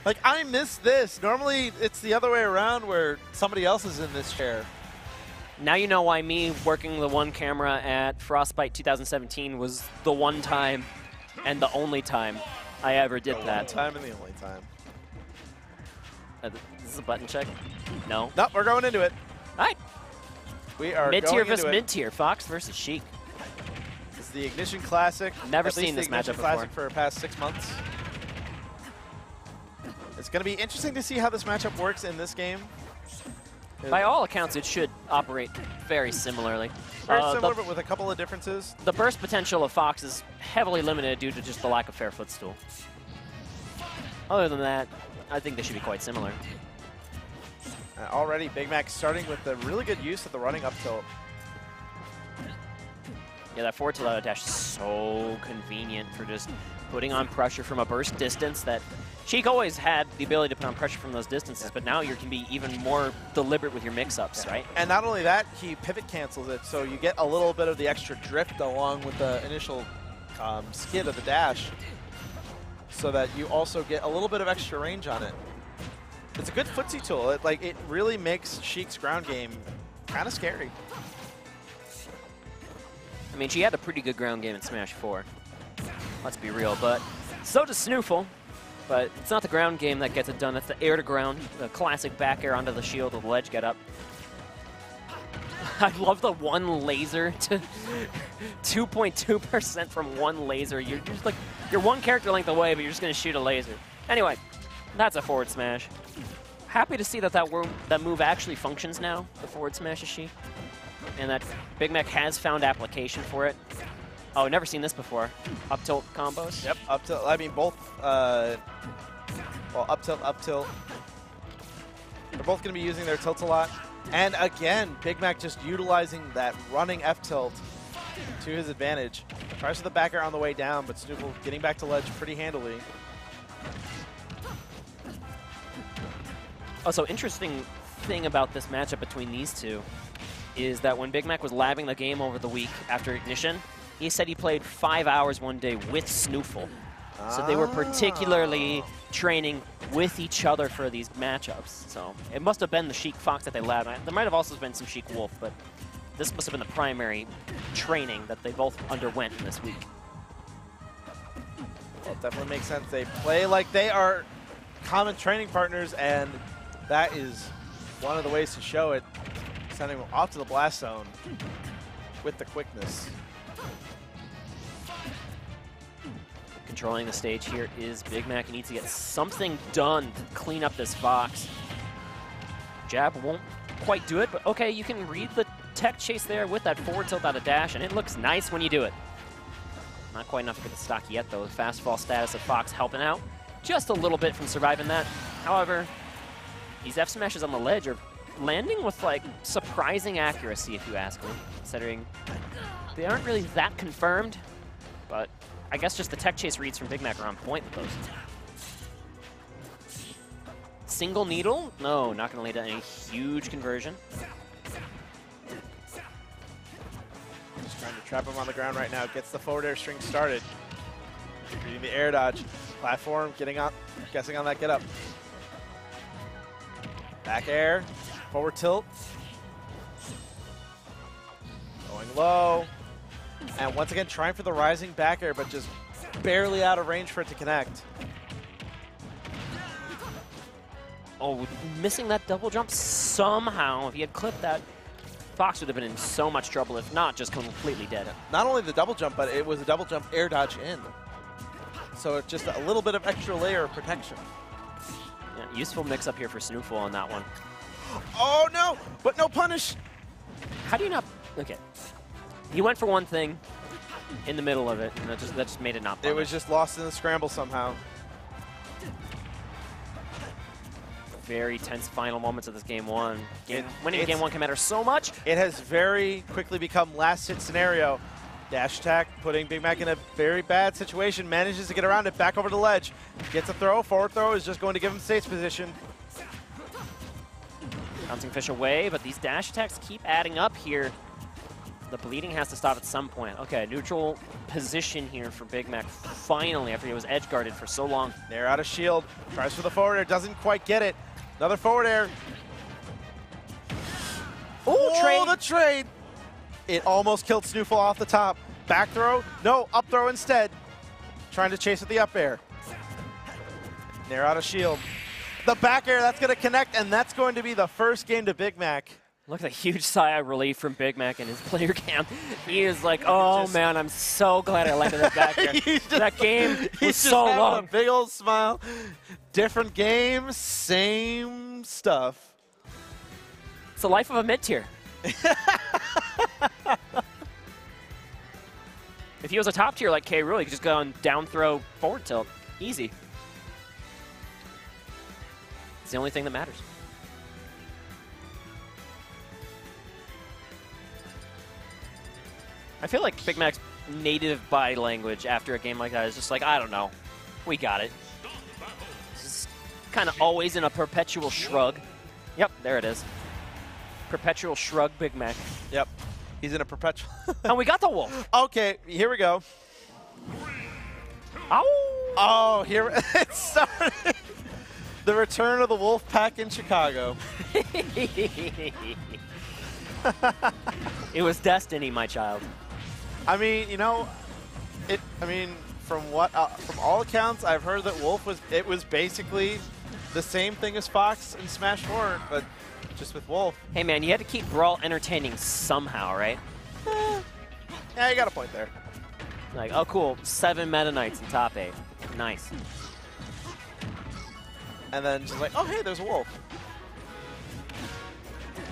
Like, I miss this. Normally, it's the other way around where somebody else is in this chair. Now you know why me working the one camera at Frostbite 2017 was the one time and the only time I ever did that. The one time and the only time. This is a button check? No. Nope, we're going into it. All right. We are mid-tier going versus into it. mid-tier. Fox versus Sheik. This is the Ignition Classic. Never seen this matchup before. Classic for the past 6 months. It's going to be interesting to see how this matchup works in this game. By all accounts, it should operate very similarly. Very similar, but with a couple of differences. The burst potential of Fox is heavily limited due to just the lack of fair footstool. Other than that, I think they should be quite similar. Already, Big Mac starting with the really good use of the running up tilt. Yeah, that forward tilt out of dash is so convenient for just putting on pressure from a burst distance that Sheik always had the ability to put on pressure from those distances, but now you can be even more deliberate with your mix-ups, right? And not only that, he pivot cancels it, so you get a little bit of the extra drift along with the initial skid of the dash, so that you also get a little bit of extra range on it. It's a good footsie tool. It really makes Sheik's ground game kind of scary. I mean, she had a pretty good ground game in Smash 4. Let's be real, but so does SNooFL. But it's not the ground game that gets it done. It's the air to ground, the classic back air onto the shield with the ledge get up. I love the one laser to 2.2% from one laser. You're just like, you're one character length away, but you're just going to shoot a laser. Anyway, that's a forward smash. Happy to see that that move actually functions now, the forward smash of Sheik, and that Big Mac has found application for it. Oh, never seen this before. Up tilt combos? Yep, up tilt. I mean, both, well, up tilt, up tilt. They're both going to be using their tilts a lot. And again, Big Mac just utilizing that running F tilt to his advantage. Tries for the back air on the way down, but SNooFL getting back to ledge pretty handily. Also, interesting thing about this matchup between these two is that when Big Mac was labbing the game over the week after Ignition, he said he played 5 hours one day with SNooFL. So they were particularly training with each other for these matchups. So it must have been the Sheik Fox that they labbed. There might have also been some Sheik Wolf, but this must have been the primary training that they both underwent in this week. Well, it definitely makes sense. They play like they are common training partners, and that is one of the ways to show it. Sending him off to the blast zone with the quickness. Controlling the stage here is Big Mac. He needs to get something done to clean up this Fox. Jab won't quite do it, but okay, you can read the tech chase there with that forward tilt out of dash, and it looks nice when you do it. Not quite enough to get the stock yet, though. The fast fall status of Fox helping out just a little bit from surviving that. However, these F smashes on the ledge are landing with like surprising accuracy, if you ask me, considering they aren't really that confirmed, but I guess just the tech chase reads from Big Mac are on point with those. Single needle? No, not going to lead to any huge conversion. Just trying to trap him on the ground right now. Gets the forward air string started. Reading the air dodge. Platform, getting up, guessing on that get up. Back air, forward tilt. Going low. And once again, trying for the rising back air, but just barely out of range for it to connect. Oh, missing that double jump somehow. If he had clipped that, Fox would have been in so much trouble, if not just completely dead. Not only the double jump, but it was a double jump air dodge in. So it's just a little bit of extra layer of protection. Yeah, useful mix-up here for SNooFL on that one. Oh, no! But no punish! How do you not... Okay. He went for one thing in the middle of it, and that just made it not punish. It was just lost in the scramble somehow. Very tense final moments of this game one. Winning game one can matter so much. It has very quickly become last hit scenario. Dash attack, putting Big Mac in a very bad situation. Manages to get around it, back over the ledge. Gets a throw, forward throw is just going to give him stage position. Bouncing fish away, but these dash attacks keep adding up here. The bleeding has to stop at some point. Okay, neutral position here for Big Mac finally after he was edge guarded for so long. They're out of shield. Tries for the forward air, doesn't quite get it. Another forward air. Oh, trade. The trade. It almost killed SNooFL off the top. Back throw. No, up throw instead. Trying to chase with the up air. They're out of shield. The back air, that's going to connect, and that's going to be the first game to Big Mac. Look at the huge sigh of relief from Big Mac in his player cam. He is like, oh man, I'm so glad I landed that back there. That game was so long. A big old smile. Different game, same stuff. It's the life of a mid-tier. If he was a top tier like K. Rool, he could just go on down throw, forward tilt. Easy. It's the only thing that matters. I feel like Big Mac's native body language after a game like that is just like, I don't know. We got it. This is kind of always in a perpetual shrug. Yep, there it is. Perpetual shrug Big Mac. Yep. He's in a perpetual. And we got the wolf. Okay, here we go. Ow! Oh, here it started. The return of the wolf pack in Chicago. It was destiny, my child. I mean, you know, from all accounts, I've heard that Wolf was basically the same thing as Fox in Smash 4, but just with Wolf. Hey man, you had to keep Brawl entertaining somehow, right? Yeah, you got a point there. Like, oh cool, 7 Meta Knights in top 8. Nice. And then just like, oh hey, there's a Wolf.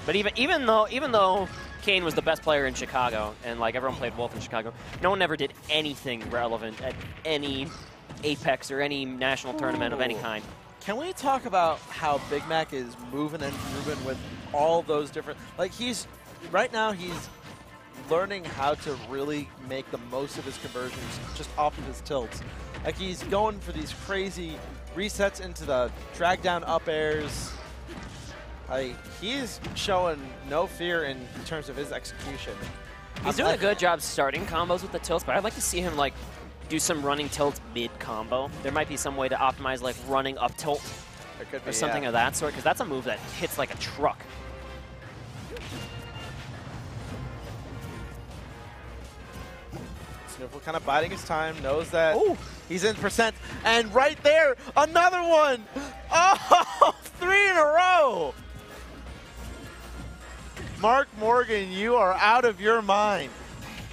But even though Kane was the best player in Chicago, and like everyone played Wolf in Chicago, no one ever did anything relevant at any Apex or any national tournament of any kind. Can we talk about how Big Mac is moving and grooving with all those different, like right now he's learning how to really make the most of his conversions just off of his tilts. Like he's going for these crazy resets into the drag down up airs. He's showing no fear in terms of his execution. He's doing a good job starting combos with the tilts, but I'd like to see him like do some running tilts mid-combo. There might be some way to optimize like running up tilt or something of that sort, because that's a move that hits like a truck. SNooFL kind of biding his time, knows that he's in percent, and right there, another one! Oh, 3 in a row! Mark Morgan, you are out of your mind.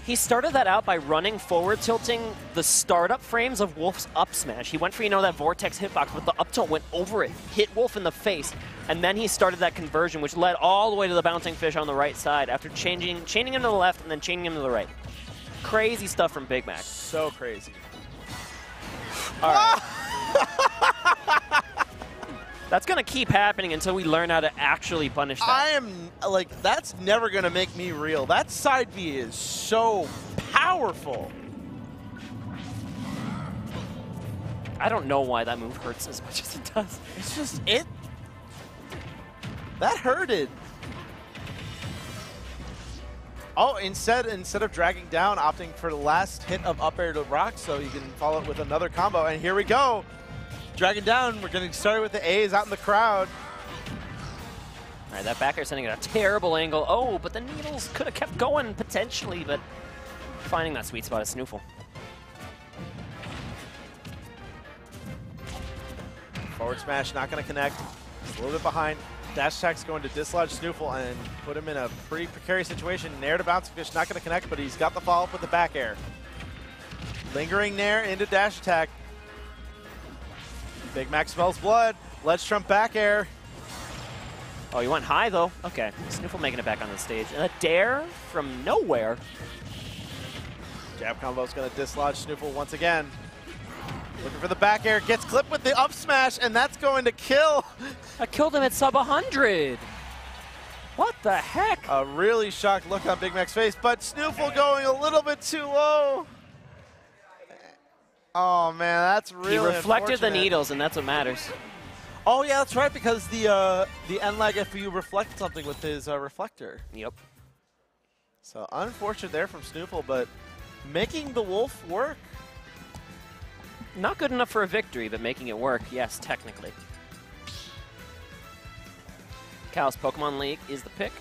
He started that out by running forward tilting the startup frames of Wolf's up smash. He went for, you know, that Vortex hitbox, but the up tilt went over it, hit Wolf in the face, and then he started that conversion, which led all the way to the bouncing fish on the right side after chaining him to the left and then chaining him to the right. Crazy stuff from Big Mac. So crazy. All right. That's going to keep happening until we learn how to actually punish that. I am, like, that's never going to make me real. That side B is so powerful. I don't know why that move hurts as much as it does. It's just, that hurted. Oh, instead of dragging down, opting for the last hit of up air to rock so you can follow it with another combo. And here we go. Dragging down, we're going to start with the A's out in the crowd. All right, that back air sending at a terrible angle. Oh, but the needles could have kept going potentially, but finding that sweet spot is SNooFL. Forward smash not going to connect. Just a little bit behind. Dash attack's going to dislodge SNooFL and put him in a pretty precarious situation. Nair to bouncing fish, not going to connect, but he's got the follow-up with the back air. Lingering Nair into dash attack. Big Mac smells blood. Ledge trump back air. Oh, he went high, though. Okay, SNooFL making it back on the stage. And a dare from nowhere. Jab combo is going to dislodge SNooFL once again. Looking for the back air. Gets clipped with the up smash, and that's going to kill. I killed him at sub 100. What the heck? A really shocked look on Big Mac's face, but SNooFL going a little bit too low. Oh man, that's really He reflected the unfortunate. needles, and that's what matters. Oh yeah, that's right, because the end lag, if you reflect something with his reflector. Yep. So unfortunate there from SNooFL, but making the Wolf work. Not good enough for a victory, but making it work, yes, technically. Cal's Pokemon League is the pick.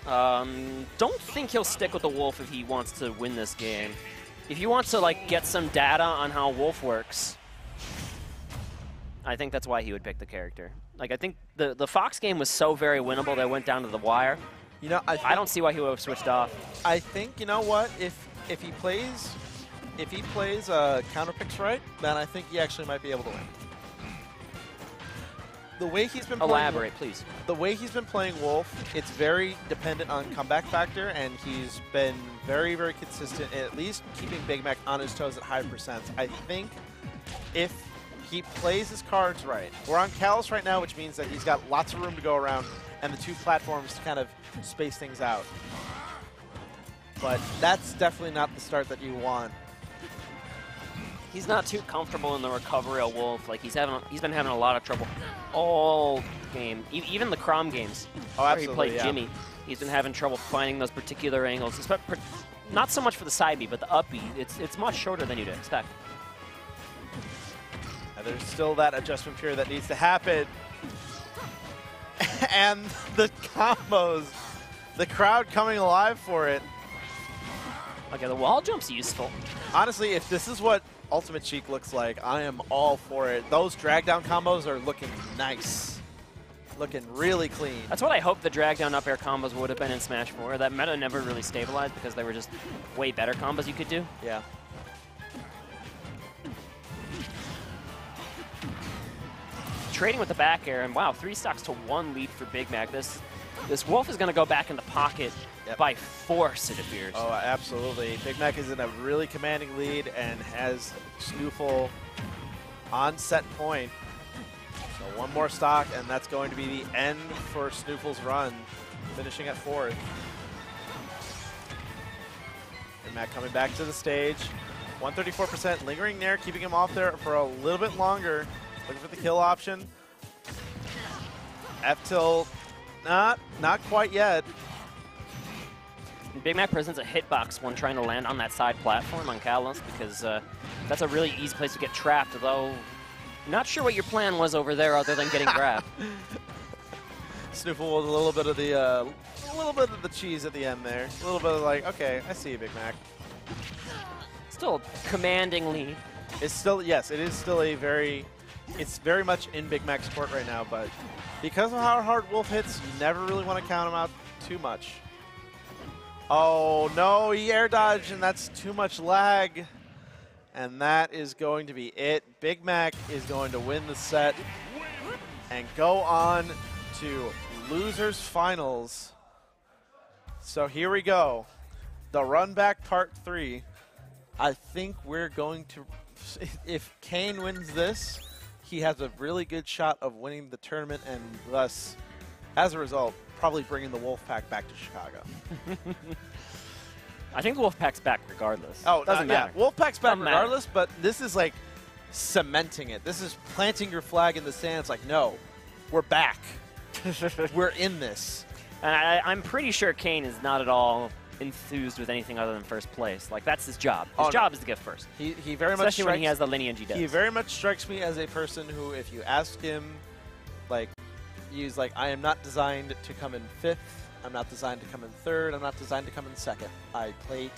Don't think he'll stick with the Wolf if he wants to win this game. If he wants to like get some data on how Wolf works, I think that's why he would pick the character. Like I think the Fox game was so very winnable that it went down to the wire. You know, I don't see why he would have switched off. I think, you know what, if he plays counter picks right, then I think he actually might be able to win. The way he's been Elaborate, please. The way he's been playing Wolf, it's very dependent on comeback factor, and he's been very, very consistent in at least keeping Big Mac on his toes at high percents. I think if he plays his cards right, we're on Kalos right now, which means that he's got lots of room to go around and the two platforms to kind of space things out. But that's definitely not the start that you want. He's not too comfortable in the recovery of Wolf. Like he's been having a lot of trouble all game. Even the Crom games where he played Jimmy, he's been having trouble finding those particular angles. Not so much for the side B, but the up B. It's much shorter than you'd expect. And there's still that adjustment period that needs to happen. And the combos, the crowd coming alive for it. Okay, the wall jump's useful. Honestly, if this is what Ultimate Sheik looks like, I am all for it. Those drag down combos are looking nice. Looking really clean. That's what I hope the drag down up air combos would have been in Smash 4. That meta never really stabilized because they were just way better combos you could do. Yeah. Trading with the back air, and wow, 3 stocks to 1 lead for Big Mac. This Wolf is going to go back in the pocket by force, it appears. Oh, absolutely. Big Mac is in a really commanding lead and has SNooFL on set point. So 1 more stock, and that's going to be the end for SNooFL's run, finishing at 4th. Big Mac coming back to the stage. 134%, lingering there, keeping him off there for a little bit longer. Looking for the kill option. F-tilt, not quite yet. Big Mac presents a hitbox when trying to land on that side platform on Kalos because that's a really easy place to get trapped, although not sure what your plan was over there other than getting grabbed. SNooFL was a little bit of the cheese at the end there. A little bit of like, okay, I see you, Big Mac. Still a commanding lead. It's still, yes, it is still a very, it's very much in Big Mac's court right now, but because of how hard Wolf hits, you never really want to count him out too much. Oh no, he air dodged, and that's too much lag. And that is going to be it. Big Mac is going to win the set and go on to losers finals. So here we go. The run back part 3. I think we're going to, if Kane wins this, he has a really good shot of winning the tournament and thus, as a result, probably bringing the Wolfpack back to Chicago. I think the Wolfpack's back regardless. Oh, doesn't matter. Yeah, Wolfpack's back Doesn't regardless, but this is like cementing it. This is planting your flag in the sand. It's like, no, we're back. We're in this. And I'm pretty sure Kane is not at all enthused with anything other than first place. Like, that's his job. His job is to get first. He very much Especially when he has the lineage he does. He very much strikes me as a person who, if you ask him, like, he's like, I am not designed to come in 5th. I'm not designed to come in 3rd. I'm not designed to come in 2nd. I play to